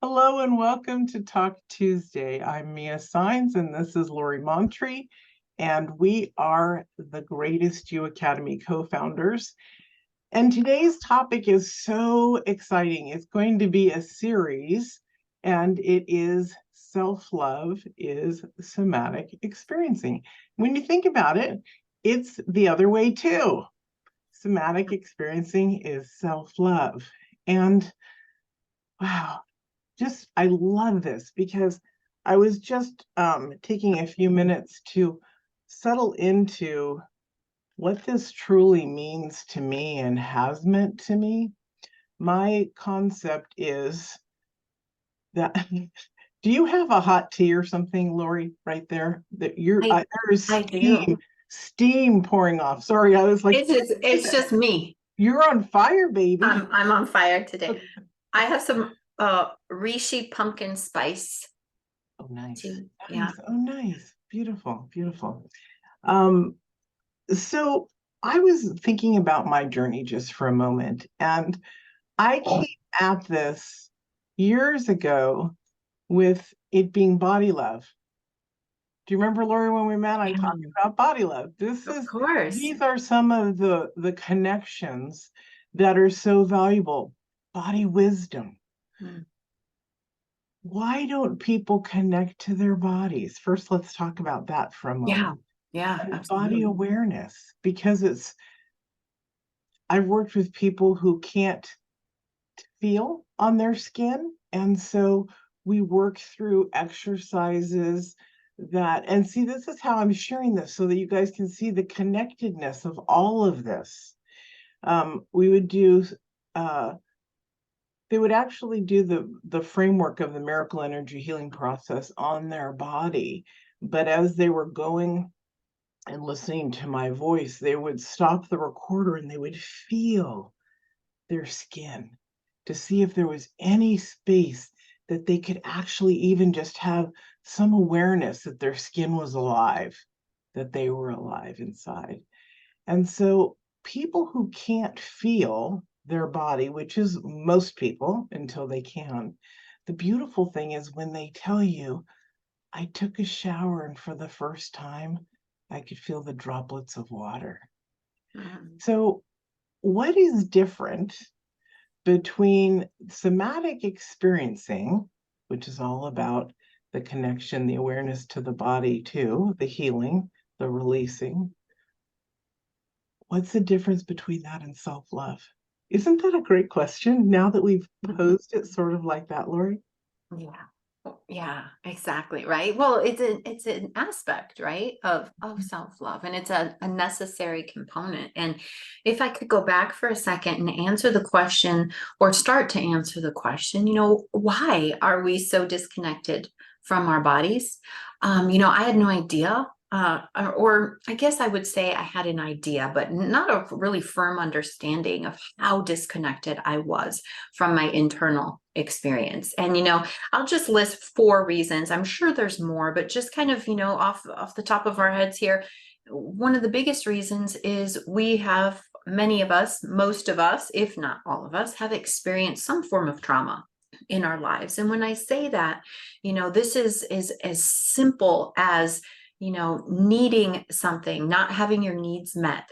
Hello and welcome to Talk Tuesday. I'm Mia Saenz and this is Lori Montry, and we are the Greatest You Academy co-founders. And today's topic is so exciting. It's going to be a series, and it is Self-Love is Somatic Experiencing. When you think about it, it's the other way too. Somatic experiencing is self-love. And wow, I love this because I was just taking a few minutes to settle into what this truly means to me and has meant to me. My concept is that do you have a hot tea or something, Lori, right there? That there's I do. steam pouring off. Sorry, I was like, It's just me. You're on fire, baby. I'm on fire today. I have some reishi pumpkin spice. Oh, nice. Tea. Nice. Yeah. Oh, nice. Beautiful, beautiful. So I was thinking about my journey just for a moment, and I came at this years ago with it being body love. Do you remember, Lori, when we met? I talked about body love. Of course. These are some of the connections that are so valuable. Body wisdom. Why don't people connect to their bodies? First, let's talk about that for a moment. Yeah, And absolutely. body awareness, because I've worked with people who can't feel on their skin. And so we work through exercises and see, this is how I'm sharing this so that you guys can see the connectedness of all of this. We would do, they would actually do the framework of the miracle energy healing process on their body. But as they were going and listening to my voice, they would stop the recorder and they would feel their skin to see if there was any space that they could actually even just have some awareness that their skin was alive, that they were alive inside. And so people who can't feel their body, which is most people until they can, the beautiful thing is when they tell you, I took a shower and for the first time, I could feel the droplets of water. So what is different between somatic experiencing, which is all about the connection, the awareness to the body too, the healing, the releasing? What's the difference between that and self-love? Isn't that a great question now that we've posed it sort of like that, Lori? Yeah, exactly. Right. Well, it's an aspect, right, of self-love, and it's a necessary component. And if I could go back for a second and answer the question, or start to answer the question, why are we so disconnected from our bodies? I had no idea. Or I guess I would say I had an idea, but not a really firm understanding of how disconnected I was from my internal experience. And, I'll just list 4 reasons. I'm sure there's more, but just kind of, off the top of our heads here, one of the biggest reasons is many of us, most of us, if not all of us, have experienced some form of trauma in our lives. And when I say that, this is as simple as needing something, not having your needs met,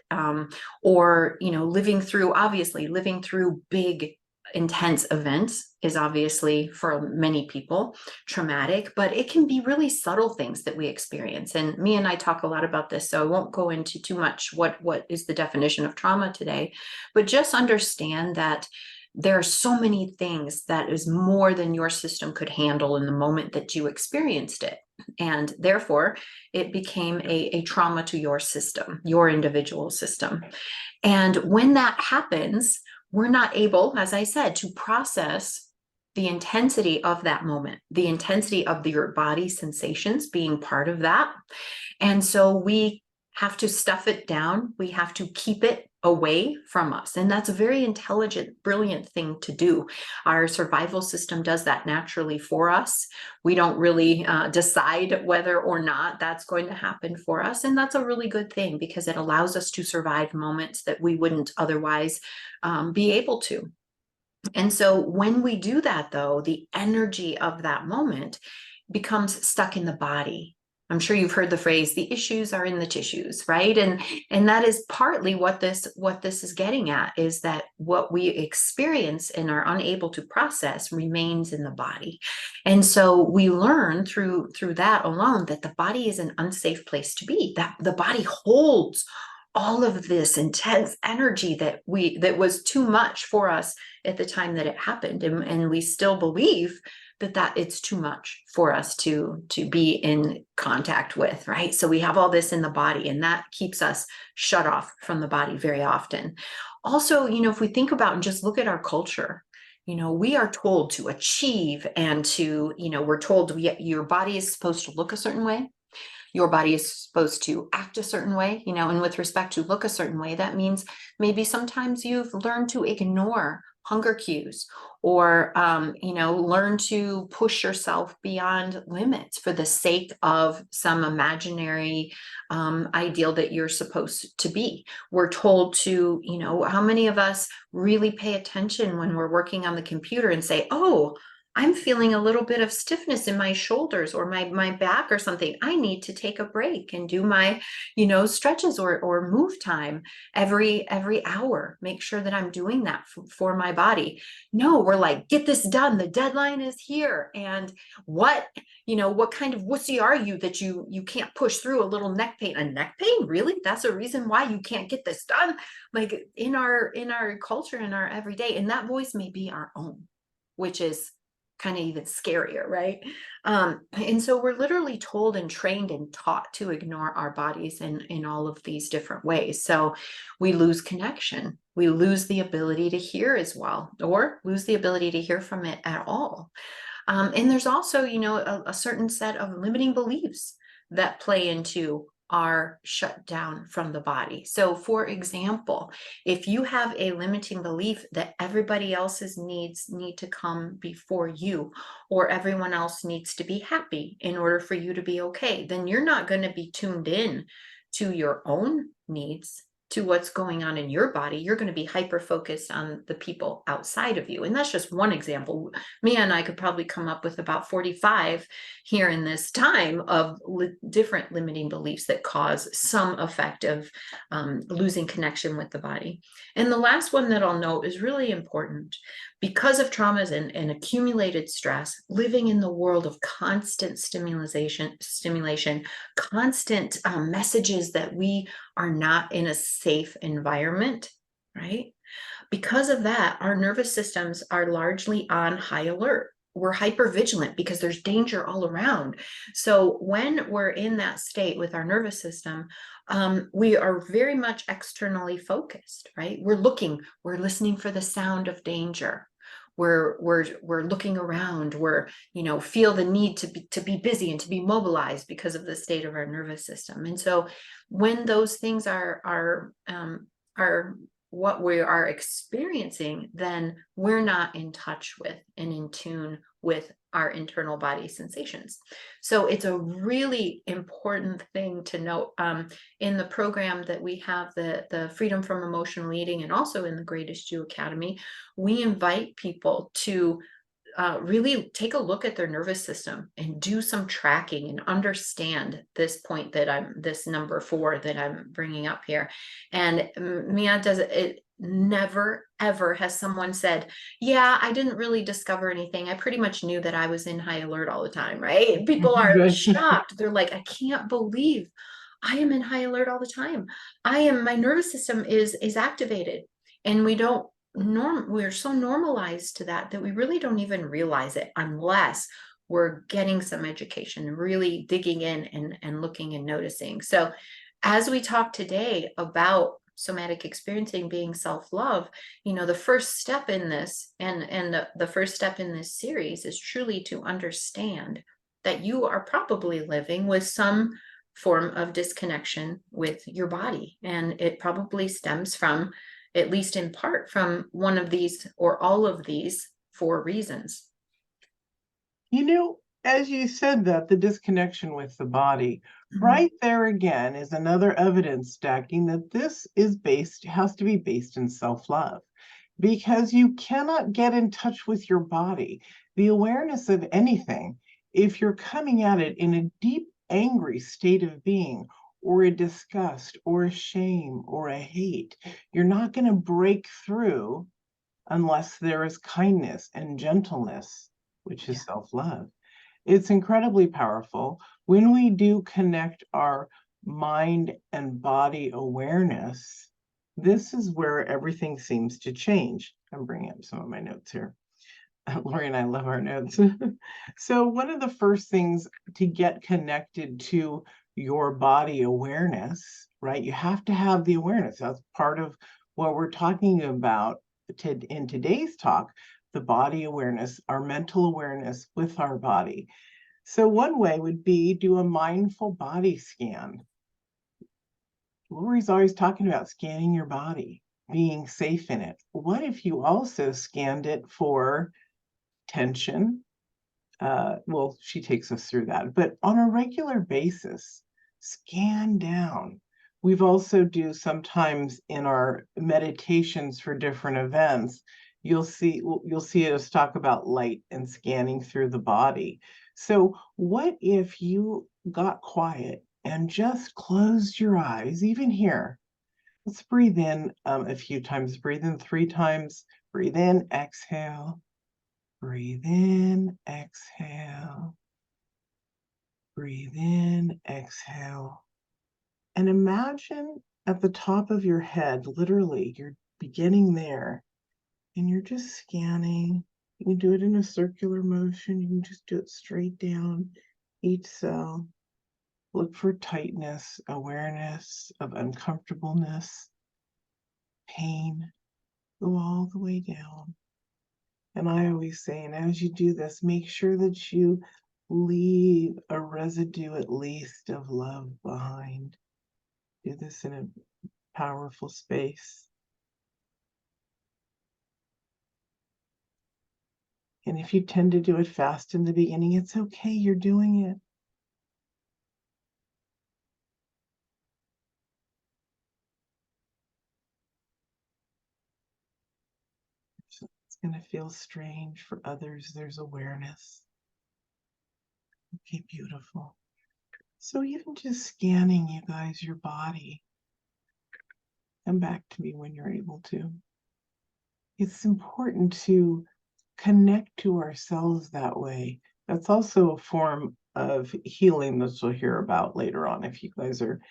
or living through big intense events is obviously for many people traumatic, but it can be really subtle things that we experience. And me and I talk a lot about this, so I won't go into too much what is the definition of trauma today, but just understand that there are so many things that is more than your system could handle in the moment that you experienced it. And therefore, it became a trauma to your system, your individual system. And when that happens, we're not able, as I said, to process the intensity of that moment, the intensity of your body sensations being part of that. And so we have to stuff it down. We have to keep it away from us. And that's a very intelligent, brilliant thing to do. Our survival system does that naturally for us. We don't really decide whether or not that's going to happen for us. And that's a really good thing because it allows us to survive moments that we wouldn't otherwise be able to. And so when we do that, though, the energy of that moment becomes stuck in the body. I'm sure you've heard the phrase, the issues are in the tissues, right? And that is partly what this is getting at, is that what we experience and are unable to process remains in the body. And so we learn through that alone that the body is an unsafe place to be, that the body holds all of this intense energy that was too much for us at the time that it happened, and we still believe that it's too much for us to be in contact with, right? So we have all this in the body, and that keeps us shut off from the body very often. Also, if we think about and just look at our culture, we are told to achieve, and we're told your body is supposed to look a certain way. Your body is supposed to act a certain way, and with respect to look a certain way, that means maybe sometimes you've learned to ignore hunger cues, or learn to push yourself beyond limits for the sake of some imaginary ideal that you're supposed to be. We're told to, how many of us really pay attention when we're working on the computer and say, oh, I'm feeling a little bit of stiffness in my shoulders or my back or something. I need to take a break and do my, stretches or move time every hour. Make sure that I'm doing that for my body. No, we're like, get this done. The deadline is here. And what kind of wussy are you that you can't push through a little neck pain? A neck pain? Really? That's a reason why you can't get this done? Like in our culture, in our everyday, and that voice may be our own, which is kind of even scarier, right? And so we're literally told and trained and taught to ignore our bodies in all of these different ways. So we lose connection. We lose the ability to hear as well, or lose the ability to hear from it at all. And there's also, a certain set of limiting beliefs that play into are shut down from the body. So for example, if you have a limiting belief that everybody else's needs need to come before you, or everyone else needs to be happy in order for you to be okay, then you're not going to be tuned in to your own needs, to what's going on in your body. You're going to be hyper focused on the people outside of you. And that's just one example. Mia and I could probably come up with about 45 here in this time of different limiting beliefs that cause some effect of losing connection with the body. And the last one that I'll note is really important. Because of traumas and accumulated stress, living in the world of constant stimulation, constant messages that we are not in a safe environment, right? Because of that, our nervous systems are largely on high alert. We're hyper vigilant because there's danger all around. So when we're in that state with our nervous system, we are very much externally focused, right? We're listening for the sound of danger. We're looking around. We're, feel the need to be busy and to be mobilized because of the state of our nervous system. And so when those things are what we are experiencing, then we're not in touch with and in tune with our internal body sensations. So it's a really important thing to note. In the program that we have, the Freedom from Emotional Eating, and also in the Greatest You Academy, we invite people to really take a look at their nervous system and do some tracking and understand this point this number 4 that I'm bringing up here. And Mia does it. Never ever has someone said, yeah, I didn't really discover anything. I pretty much knew that I was in high alert all the time, right? People are shocked. They're like, I can't believe I am in high alert all the time. My nervous system is activated, and we're so normalized to that we really don't even realize it unless we're getting some education, really digging in and looking and noticing. So as we talk today about somatic experiencing being self-love, the first step in this and the first step in this series is truly to understand that you are probably living with some form of disconnection with your body, and it probably stems from, at least in part, from one of these or all of these 4 reasons. As you said that, the disconnection with the body, right there again is another evidence stacking that this has to be based in self-love. because you cannot get in touch with your body. The awareness of anything, if you're coming at it in a deep, angry state of being, or a disgust, or a shame, or a hate, you're not going to break through unless there is kindness and gentleness, which is self-love. It's incredibly powerful. When we do connect our mind and body awareness, this is where everything seems to change. I'm bringing up some of my notes here. Lori and I love our notes. So one of the first things to get connected to your body awareness, right? You have to have the awareness. That's part of what we're talking about in today's talk, the body awareness, our mental awareness with our body. So one way would be do a mindful body scan. Lori's always talking about scanning your body, being safe in it. What if you also scanned it for tension? Well, she takes us through that, but on a regular basis, scan down. We've also do sometimes in our meditations for different events, you'll see us talk about light and scanning through the body. So what if you got quiet and just closed your eyes, even here? Let's breathe in a few times. Breathe in 3 times. Breathe in, exhale. Breathe in, exhale. Breathe in, exhale. And imagine at the top of your head, literally, you're beginning there, and you're just scanning. You can do it in a circular motion. You can just do it straight down each cell. Look for tightness, awareness of uncomfortableness, pain. Go all the way down. And I always say, and as you do this, make sure that you leave a residue at least of love behind. Do this in a powerful space. And if you tend to do it fast in the beginning, it's okay, you're doing it. It's going to feel strange for others. There's awareness. Okay, beautiful. So even just scanning, you guys, your body. Come back to me when you're able to. It's important to connect to ourselves that way. That's also a form of healing that we'll hear about later on if you guys are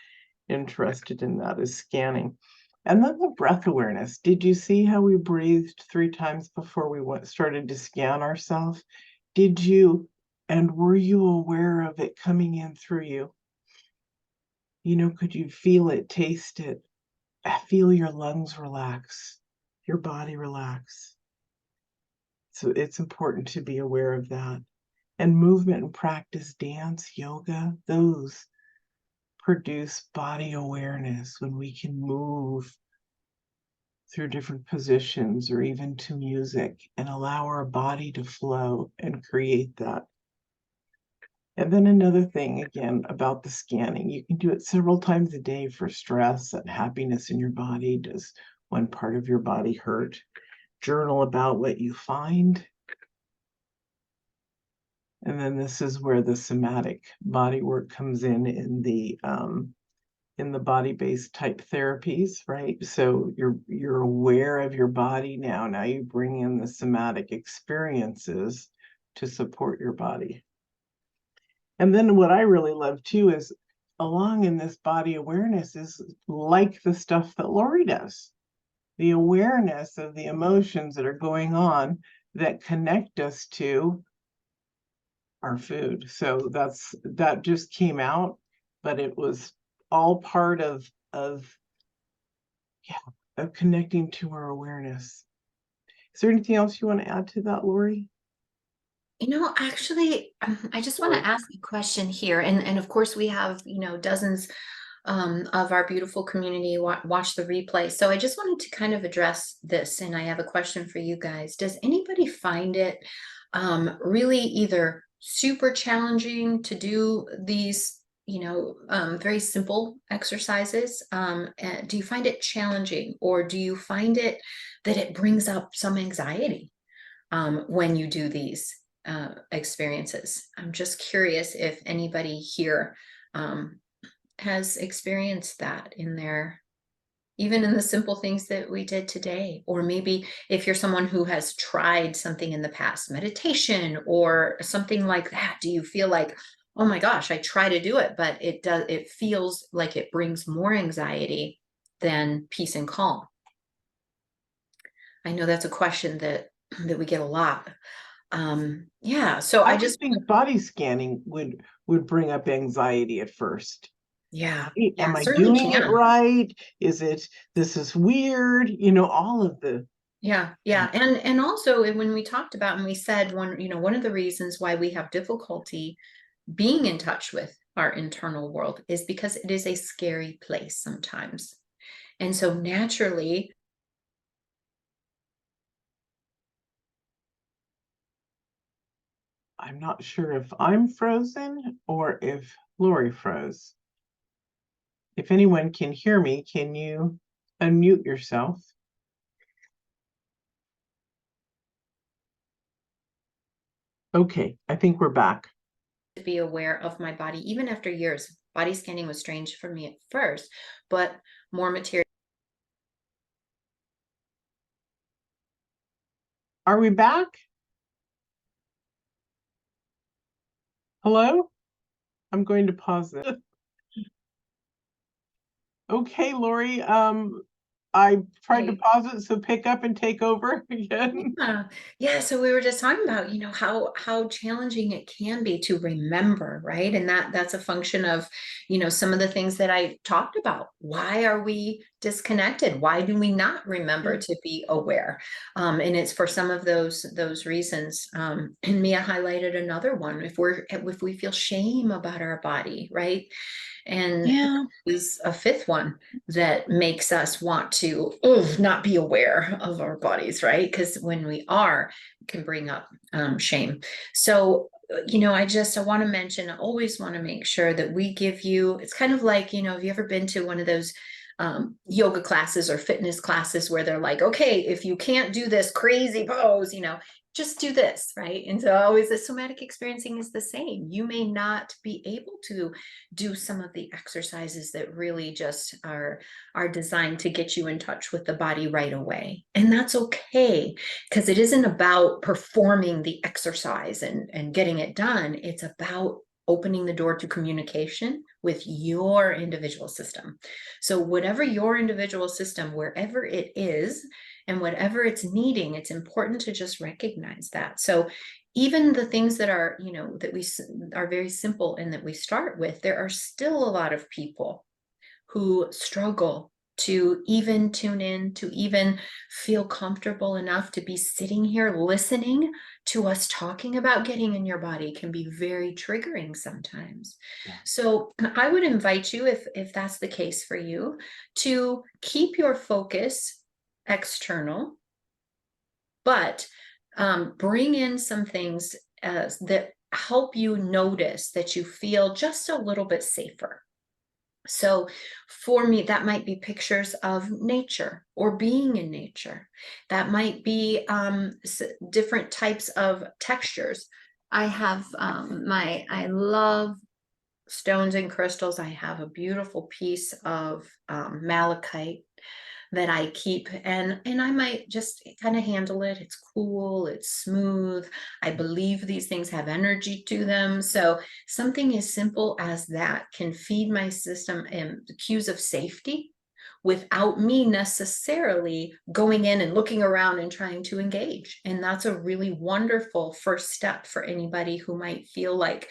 interested in that, is scanning. And then the breath awareness. Did you see how we breathed 3 times before we started to scan ourselves? Did you, and were you aware of it coming in through you? You know, could you feel it, taste it, feel your lungs relax, your body relax? So it's important to be aware of that. And movement and practice, dance, yoga, those produce body awareness when we can move through different positions or even to music and allow our body to flow and create that. And then another thing, again, about the scanning, you can do it several times a day for stress and happiness in your body. Does one part of your body hurt? Journal about what you find. And then this is where the somatic body work comes in the body-based type therapies, right? So you're aware of your body now. Now you bring in the somatic experiences to support your body. And then what I really love too is along in this body awareness is like the stuff that Lori does. The awareness of the emotions that are going on that connect us to our food. So that just came out, but it was all part of connecting to our awareness. Is there anything else you want to add to that, Lori? Actually, I just want to ask a question here. And of course, we have, dozens of our beautiful community watch the replay. So I just wanted to kind of address this. And I have a question for you guys. Does anybody find it really either super challenging to do these very simple exercises. Do you find it challenging, or do you find it that it brings up some anxiety when you do these experiences? I'm just curious if anybody here has experienced that in their, even in the simple things that we did today. Or maybe if you're someone who has tried something in the past, meditation or something like that, do you feel like, oh my gosh, I try to do it, but it feels like it brings more anxiety than peace and calm? I know that's a question that we get a lot. Yeah, so I I would just, think body scanning would bring up anxiety at first. yeah, Am I certainly doing it can. right? This is weird, all of the. Yeah, and also when we talked about, and we said one of the reasons why we have difficulty being in touch with our internal world is because it is a scary place sometimes. And so naturally, I'm not sure if I'm frozen or if Lori froze. If anyone can hear me, can you unmute yourself? Okay, I think we're back. to be aware of my body, even after years. Body scanning was strange for me at first, but more material. Are we back? Hello? I'm going to pause it. Okay, Lori, I tried to pause it, so pick up and take over again. Yeah. So we were just talking about, how challenging it can be to remember, right? And that's a function of, some of the things that I talked about. Why are we disconnected? Why do we not remember to be aware? And it's for some of those reasons. And Mia highlighted another one. If we feel shame about our body, right? And Yeah. is a fifth one that makes us want to not be aware of our bodies, right? Because when we are, it can bring up shame. So, I want to mention, I always want to make sure that we give you, it's kind of like, have you ever been to one of those yoga classes or fitness classes where they're like, okay, if you can't do this crazy pose, just do this, right? And so always the somatic experiencing is the same. You may not be able to do some of the exercises that really just are designed to get you in touch with the body right away. And that's okay, because it isn't about performing the exercise and getting it done. It's about opening the door to communication with your individual system. So whatever your individual system, wherever it is, and whatever it's needing, it's important to just recognize that. So even the things that are, that we are very simple and that we start with, there are still a lot of people who struggle to even tune in, to even feel comfortable enough to be sitting here listening to us talking about getting in your body can be very triggering sometimes. Yeah. So I would invite you, if that's the case for you, to keep your focus external, but bring in some things that help you notice that you feel just a little bit safer. So for me, that might be pictures of nature or being in nature. That might be different types of textures. I love stones and crystals. I have a beautiful piece of malachite that I keep, and I might just kind of handle it. It's cool, it's smooth. I believe these things have energy to them. So something as simple as that can feed my system and cues of safety without me necessarily going in and looking around and trying to engage. And that's a really wonderful first step for anybody who might feel like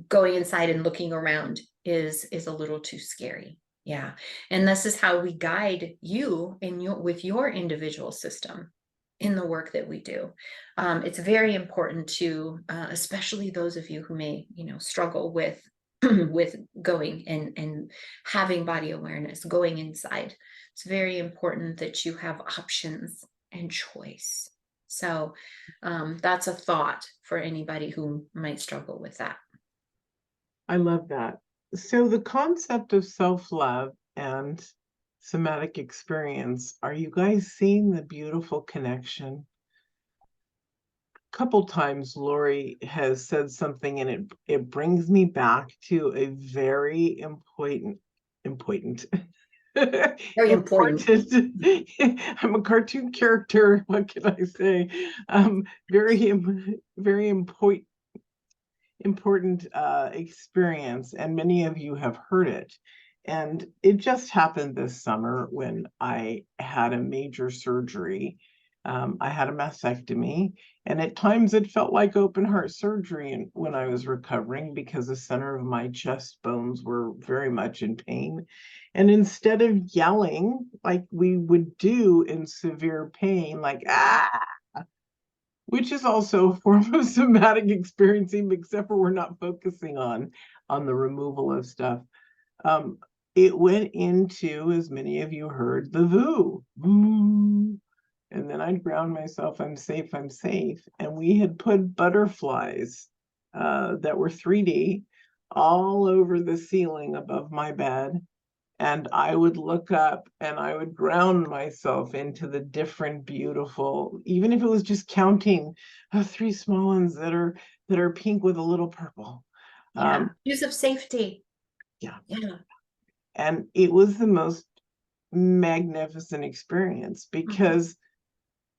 going inside and looking around is a little too scary. Yeah. And this is how we guide you with your individual system in the work that we do. It's very important to, especially those of you who may, struggle with with going and having body awareness, going inside. It's very important that you have options and choice. So that's a thought for anybody who might struggle with that. I love that. So the concept of self-love and somatic experience, are you guys seeing the beautiful connection? A couple times Lori has said something and it brings me back to a very important Very important. important. I'm a cartoon character, what can I say? Very important experience, and many of you have heard it. And it just happened this summer when I had a major surgery. I had a mastectomy, and at times it felt like open heart surgery and when I was recovering, because the center of my chest bones were very much in pain. And instead of yelling like we would do in severe pain, like, ah, which is also a form of somatic experiencing, except for we're not focusing on the removal of stuff. Um, it went into, as many of you heard, the VOO. And then I'd ground myself, I'm safe, I'm safe. And we had put butterflies that were 3D all over the ceiling above my bed. And I would look up and I would ground myself into the different beautiful, even if it was just counting 3 small ones that are pink with a little purple. Yeah. Use of safety. Yeah. Yeah. And it was the most magnificent experience, because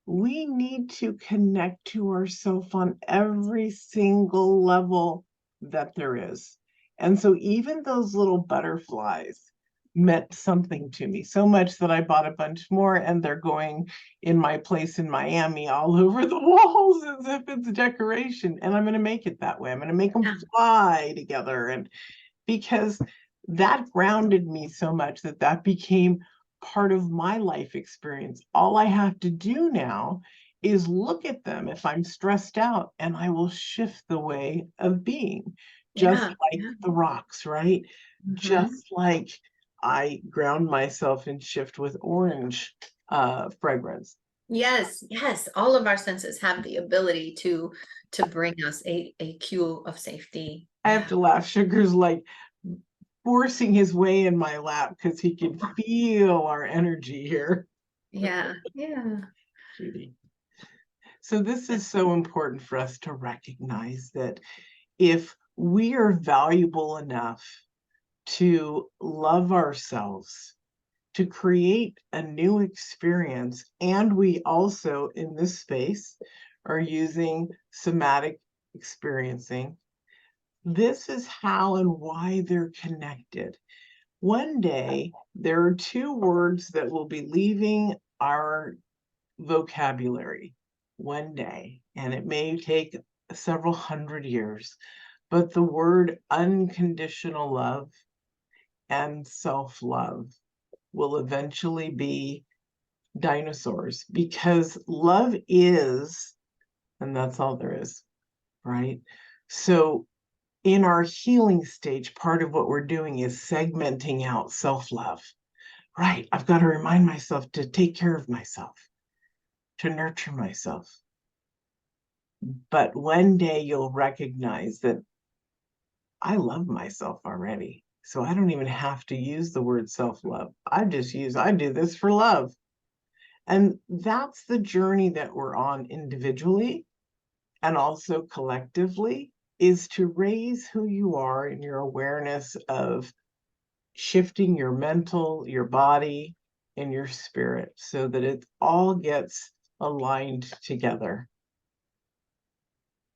we need to connect to ourselves on every single level that there is. And so even those little butterflies meant something to me, so much that I bought a bunch more, and they're going in my place in Miami all over the walls as if it's decoration. And I'm going to make it that way. I'm going to make them fly together. And because that grounded me so much that became part of my life experience. All I have to do now is look at them if I'm stressed out, and I will shift the way of being, just like the rocks, right? Just like I ground myself and shift with orange fragrance. Yes, yes. All of our senses have the ability to bring us a cue of safety. I have to laugh. Sugar's like forcing his way in my lap because he can feel our energy here. Yeah, yeah. Judy. So this is so important for us to recognize that if we are valuable enough to love ourselves, to create a new experience, and we also in this space are using somatic experiencing, this is how and why they're connected. One day, there are 2 words that will be leaving our vocabulary one day, and it may take several hundred years, but the word unconditional love and self-love will eventually be dinosaurs, because love is, and that's all there is, right? So in our healing stage, part of what we're doing is segmenting out self-love. Right, I've got to remind myself to take care of myself, to nurture myself. But one day you'll recognize that I love myself already. So I don't even have to use the word self-love. I do this for love. And that's the journey that we're on individually and also collectively, is to raise who you are in your awareness of shifting your mental, your body, and your spirit so that it all gets aligned together.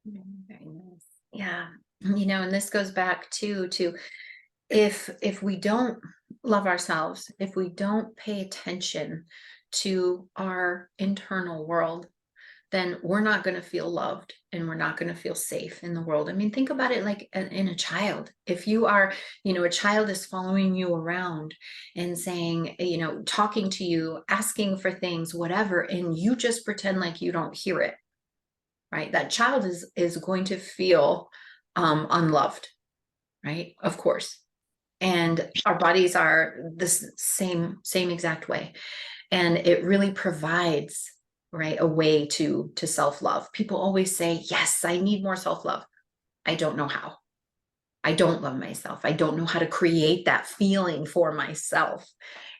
Very nice. Yeah. And this goes back to if we don't love ourselves, if we don't pay attention to our internal world, then we're not going to feel loved and we're not going to feel safe in the world. I mean, think about it like in a child. If you are, a child is following you around and saying, talking to you, asking for things, whatever, and you just pretend like you don't hear it, right? That child is going to feel unloved, right? Of course. And our bodies are this same exact way. And it really provides, right, a way to self-love. People always say, yes, I need more self-love. I don't know how. I don't love myself. I don't know how to create that feeling for myself.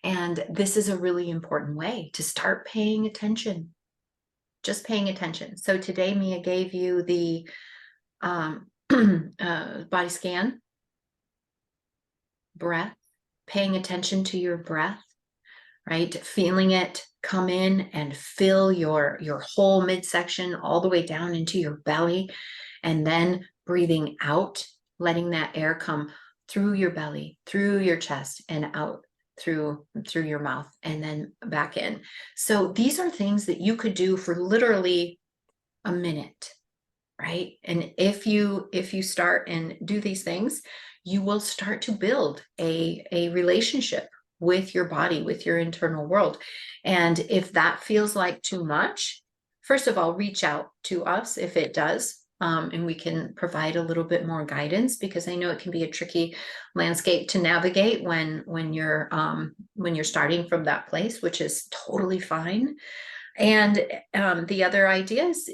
And this is a really important way to start paying attention, just paying attention. So today, Mia gave you the body scan, breath, paying attention to your breath, right? Feeling it come in and fill your whole midsection all the way down into your belly, and then breathing out, letting that air come through your belly, through your chest, and out through your mouth, and then back in. So these are things that you could do for literally a minute, right? And if you start and do these things, you will start to build a relationship with your body, with your internal world. And if that feels like too much, first of all, reach out to us if it does. And we can provide a little bit more guidance, because I know it can be a tricky landscape to navigate when you're starting from that place, which is totally fine. And the other idea is,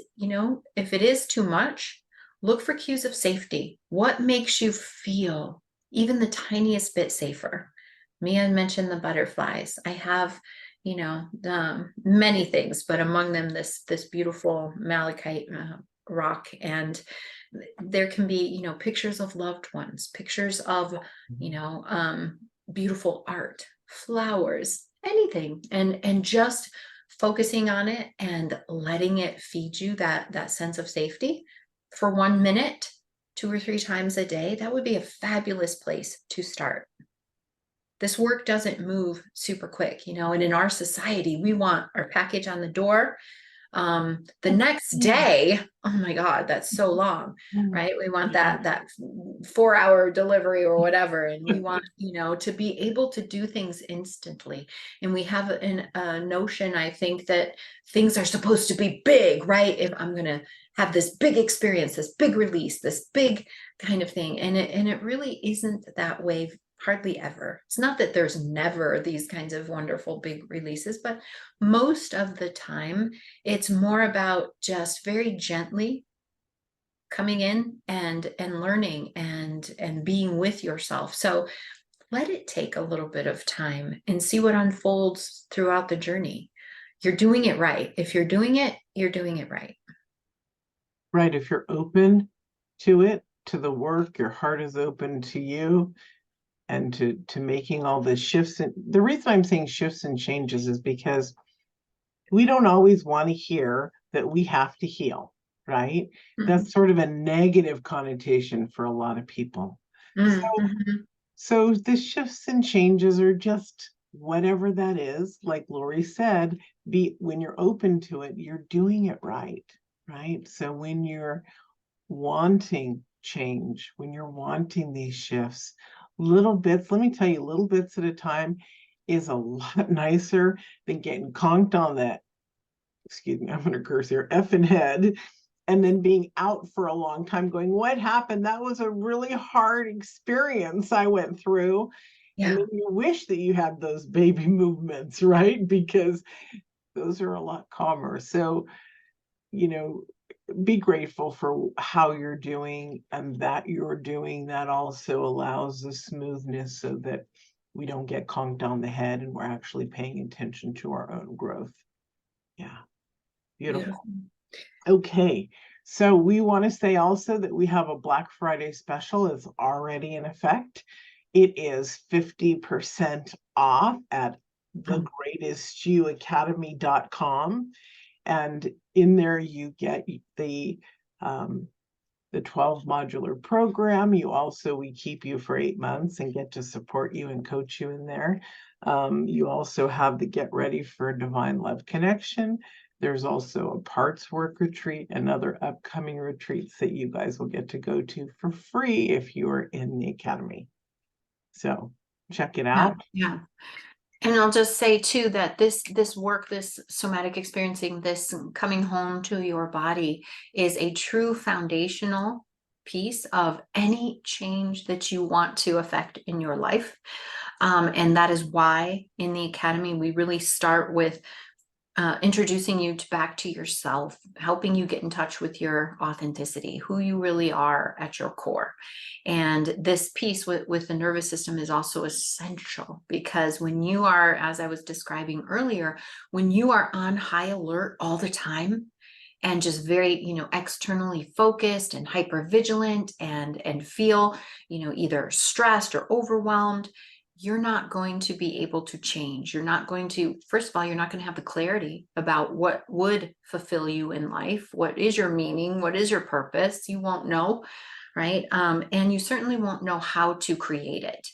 if it is too much, look for cues of safety. What makes you feel even the tiniest bit safer? Mia mentioned the butterflies. I have, many things, but among them this beautiful malachite rock, and there can be, pictures of loved ones, pictures of, beautiful art, flowers, anything, and just focusing on it and letting it feed you that sense of safety for 1 minute, 2 or 3 times a day. That would be a fabulous place to start. This work doesn't move super quick, and in our society, we want our package on the door the next day. Oh my God, that's so long, right? We want that 4-hour delivery or whatever. And we want, to be able to do things instantly. And we have a notion, I think, that things are supposed to be big, right? If I'm going to have this big experience, this big release, this big kind of thing. And it really isn't that way. Hardly ever. It's not that there's never these kinds of wonderful big releases, but most of the time it's more about just very gently coming in and learning and being with yourself. So let it take a little bit of time and see what unfolds throughout the journey. You're doing it right. If you're doing it, you're doing it right. Right. If you're open to it, to the work, your heart is open to you, and to making all the shifts. And the reason I'm saying shifts and changes is because we don't always want to hear that we have to heal, right? Mm-hmm. That's sort of a negative connotation for a lot of people. Mm-hmm. So the shifts and changes are just whatever that is. Like Lori said, when you're open to it, you're doing it right, right? So when you're wanting change, when you're wanting these shifts, little bits, let me tell you, little bits at a time is a lot nicer than getting conked on that, excuse me, I'm going to curse here, effing head, and then being out for a long time going, what happened? That was a really hard experience I went through. Yeah. And then you wish that you had those baby movements, right? Because those are a lot calmer. So, be grateful for how you're doing and that you're doing. That also allows the smoothness so that we don't get conked on the head and we're actually paying attention to our own growth. Yeah. Beautiful. Okay. So we want to say also that we have a Black Friday special. It's already in effect. It is 50% off at thegreatestyouacademy.com. And in there, you get the 12 modular program. We keep you for 8 months and get to support you and coach you in there. You also have the Get Ready for Divine Love Connection. There's also a parts work retreat and other upcoming retreats that you guys will get to go to for free if you are in the Academy. So check it out. Yeah. And I'll just say too that this work, this somatic experiencing, this coming home to your body is a true foundational piece of any change that you want to affect in your life. And that is why in the Academy, we really start with introducing you back to yourself, helping you get in touch with your authenticity, who you really are at your core. And this piece with the nervous system is also essential, because when you are, as I was describing earlier, when you are on high alert all the time and just very, externally focused and hyper vigilant and feel, either stressed or overwhelmed, you're not going to be able to change. You're not going to, first of all, you're not going to have the clarity about what would fulfill you in life. What is your meaning? What is your purpose? You won't know, right? And you certainly won't know how to create it.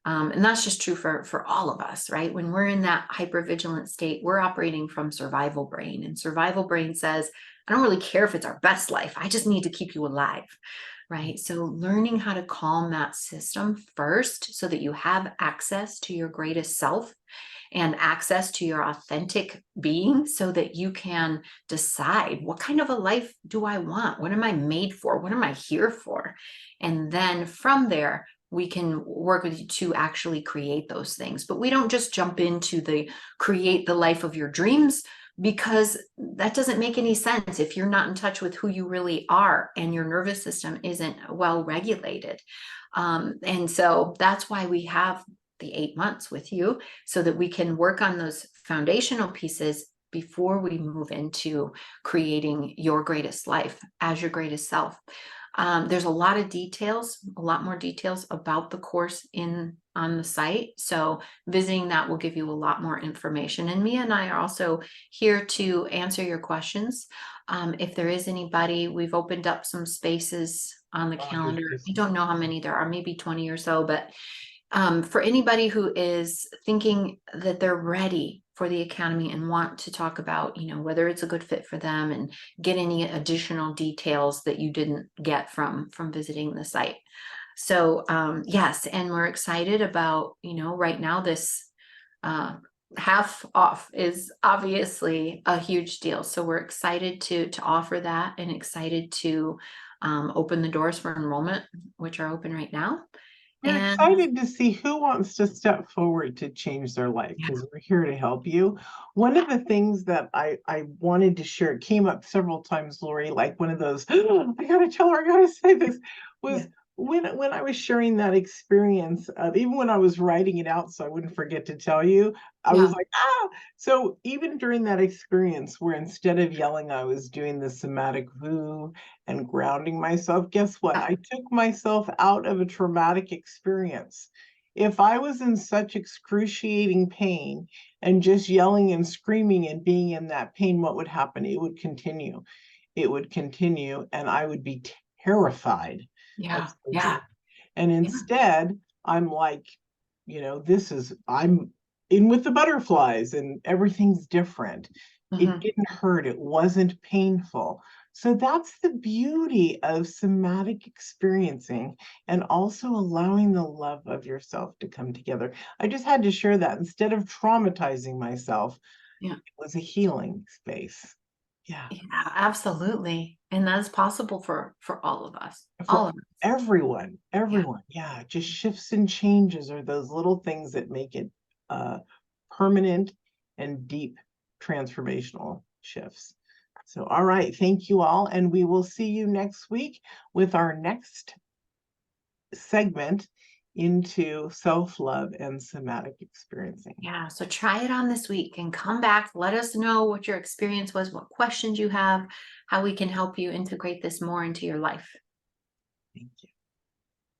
And that's just true for all of us, right? When we're in that hypervigilant state, we're operating from survival brain, and survival brain says, I don't really care if it's our best life. I just need to keep you alive, right? So learning how to calm that system first so that you have access to your greatest self and access to your authentic being, so that you can decide, what kind of a life do I want? What am I made for? What am I here for? And then from there, we can work with you to actually create those things. But we don't just jump into the create the life of your dreams, because that doesn't make any sense if you're not in touch with who you really are and your nervous system isn't well regulated. And so that's why we have the 8 months with you, so that we can work on those foundational pieces before we move into creating your greatest life as your greatest self. There's a lot of details, a lot more details about the course on the site. So visiting that will give you a lot more information. And Mia and I are also here to answer your questions. If there is anybody, we've opened up some spaces on the calendar. I don't know how many there are, maybe 20 or so, but for anybody who is thinking that they're ready for the Academy and want to talk about, whether it's a good fit for them, and get any additional details that you didn't get from visiting the site. So yes, and we're excited about, right now this half off is obviously a huge deal. So we're excited to offer that, and excited to open the doors for enrollment, which are open right now. We're And excited to see who wants to step forward to change their life, because we're here to help you. One of the things that I wanted to share, it came up several times, Lori, like one of those, I gotta tell her, I gotta say this, was when I was sharing that experience, even when I was writing it out so I wouldn't forget to tell you, I was like, ah! So even during that experience where instead of yelling, I was doing the somatic voo and grounding myself, guess what? I took myself out of a traumatic experience. If I was in such excruciating pain and just yelling and screaming and being in that pain, what would happen? It would continue. It would continue, and I would be terrified. And instead, I'm like, I'm in with the butterflies and everything's different. It didn't hurt. It wasn't painful. So that's the beauty of somatic experiencing, and also allowing the love of yourself to come together. I just had to share that. Instead of traumatizing myself, it was a healing space. Yeah, absolutely. And that's possible for all of us. All of us. Everyone. Yeah, just shifts and changes are those little things that make it permanent and deep transformational shifts. So, all right, thank you all, and we will see you next week with our next segment into self-love and somatic experiencing. Yeah, so try it on this week and come back. Let us know what your experience was, what questions you have, how we can help you integrate this more into your life. Thank you.